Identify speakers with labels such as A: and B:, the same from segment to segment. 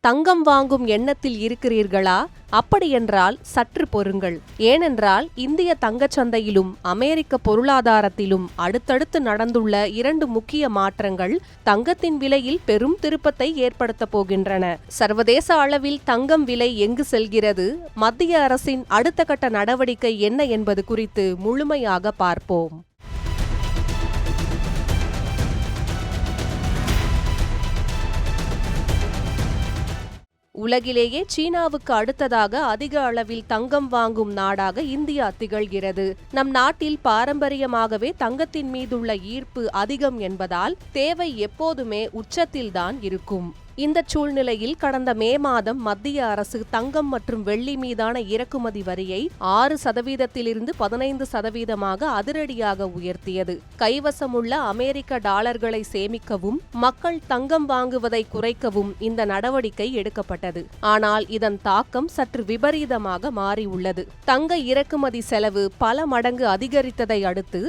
A: தங்கம் வாங்கும் எண்ணத்தில் இருக்கிறீர்களா? அப்படியென்றால் சற்று பொறுங்கள். ஏனென்றால் இந்திய தங்கச்சந்தையிலும் அமெரிக்க பொருளாதாரத்திலும் அடுத்தடுத்து நடந்துள்ள 2 முக்கிய மாற்றங்கள் தங்கத்தின் விலையில் பெரும் திருப்பத்தை ஏற்படுத்தப் போகின்றன. சர்வதேச அளவில் தங்கம் விலை எங்கு செல்கிறது, மத்திய அரசின் அடுத்த கட்ட நடவடிக்கை என்ன என்பது குறித்து முழுமையாக பார்ப்போம். உலகிலேயே சீனாவுக்கு அடுத்ததாக அதிக அளவில் தங்கம் வாங்கும் நாடாக இந்தியா திகழ்கிறது. நம் நாட்டில் பாரம்பரியமாகவே தங்கத்தின் மீதுள்ள ஈர்ப்பு அதிகம் என்பதால் தேவை எப்போதுமே உச்சத்தில்தான் இருக்கும். இந்த சூழ்நிலையில் கடந்த மே மாதம் மத்திய அரசு தங்கம் மற்றும் வெள்ளி மீதான இறக்குமதி வரியை 6% 15% அதிரடியாக உயர்த்தியது. கைவசமுள்ள அமெரிக்க டாலர்களை சேமிக்கவும் மக்கள் தங்கம் வாங்குவதை குறைக்கவும் இந்த நடவடிக்கை எடுக்கப்பட்டது. ஆனால் இதன் தாக்கம் சற்று விபரீதமாக மாறியுள்ளது. தங்க இறக்குமதி செலவு பல மடங்கு அதிகரித்ததை அடுத்து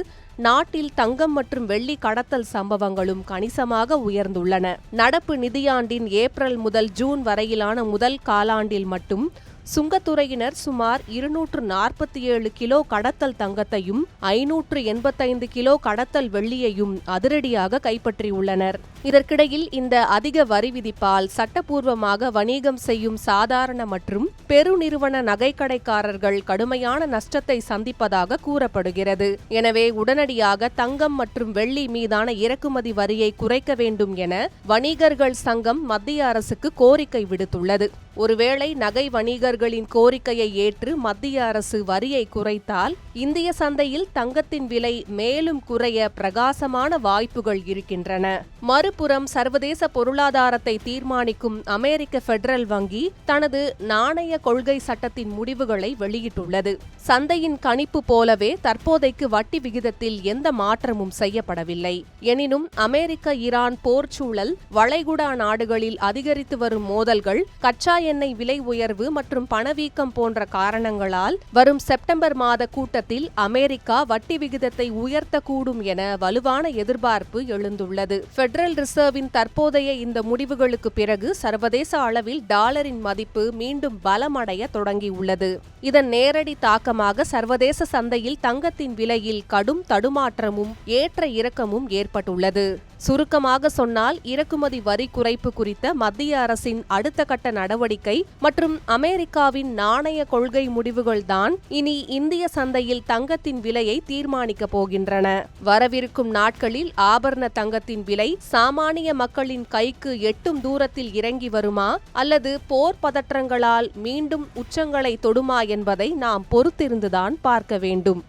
A: நாட்டில் தங்கம் மற்றும் வெள்ளி கடத்தல் சம்பவங்களும் கணிசமாக உயர்ந்துள்ளன. நடப்பு நிதியாண்டின் ஏப்ரல் முதல் ஜூன் வரையிலான முதல் காலாண்டில் மட்டும் சுங்கத்துறையினர் சுமார் 247 கிலோ கடத்தல் தங்கத்தையும் 585 கிலோ கடத்தல் வெள்ளியையும் அதிரடியாக கைப்பற்றியுள்ளனர். இதற்கிடையில் இந்த அதிக வரி விதிப்பால் சட்டப்பூர்வமாக வணிகம் செய்யும் சாதாரண மற்றும் பெருநிறுவன நகைக்கடைக்காரர்கள் கடுமையான நஷ்டத்தை சந்திப்பதாக கூறப்படுகிறது. எனவே உடனடியாக தங்கம் மற்றும் வெள்ளி மீதான இறக்குமதி வரியை குறைக்க வேண்டும் என வணிகர்கள் சங்கம் மத்திய அரசுக்கு கோரிக்கை விடுத்துள்ளது. ஒருவேளை நகை வணிகர்களின் கோரிக்கையை ஏற்று மத்திய அரசு வரியை குறைத்தால் இந்திய சந்தையில் தங்கத்தின் விலை மேலும் குறைய பிரகாசமான வாய்ப்புகள் இருக்கின்றன. மறுபுறம் சர்வதேச பொருளாதாரத்தை தீர்மானிக்கும் அமெரிக்க பெடரல் வங்கி தனது நாணய கொள்கை சட்டத்தின் முடிவுகளை வெளியிட்டுள்ளது. சந்தையின் கணிப்பு போலவே தற்போதைக்கு வட்டி விகிதத்தில் எந்த மாற்றமும் செய்யப்படவில்லை. எனினும் அமெரிக்க ஈரான் போர் சூழல், வளைகுடா நாடுகளில் அதிகரித்து வரும் மோதல்கள், கச்சா எண்ணெய் விலை உயர்வு மற்றும் பணவீக்கம் போன்ற காரணங்களால் வரும் செப்டம்பர் மாத கூட்டத்தில் அமெரிக்கா வட்டி விகிதத்தை உயர்த்தக்கூடும் என வலுவான எதிர்பார்ப்பு எழுந்துள்ளது. பெடரல் ரிசர்வின் தற்போதைய இந்த முடிவுகளுக்கு பிறகு சர்வதேச அளவில் டாலரின் மதிப்பு மீண்டும் பலமடைய தொடங்கியுள்ளது. இதன் நேரடி தாக்கமாக சர்வதேச சந்தையில் தங்கத்தின் விலையில் கடும் தடுமாற்றமும் ஏற்ற இறக்கமும் ஏற்பட்டுள்ளது. சுருக்கமாக சொன்னால் இறக்குமதி வரி குறைப்பு குறித்த மத்திய அரசின் அடுத்த கட்ட நடவடிக்கை மற்றும் அமெரிக்காவின் நாணய கொள்கை முடிவுகள்தான் இனி இந்திய சந்தையில் தங்கத்தின் விலையை தீர்மானிக்கப் போகின்றன. வரவிருக்கும் நாட்களில் ஆபரண தங்கத்தின் விலை சாமானிய மக்களின் கைக்கு எட்டும் தூரத்தில் இறங்கி வருமா அல்லது போர் பதற்றங்களால் மீண்டும் உச்சங்களை தொடுமா என்பதை நாம் பொறுத்திருந்துதான் பார்க்க வேண்டும்.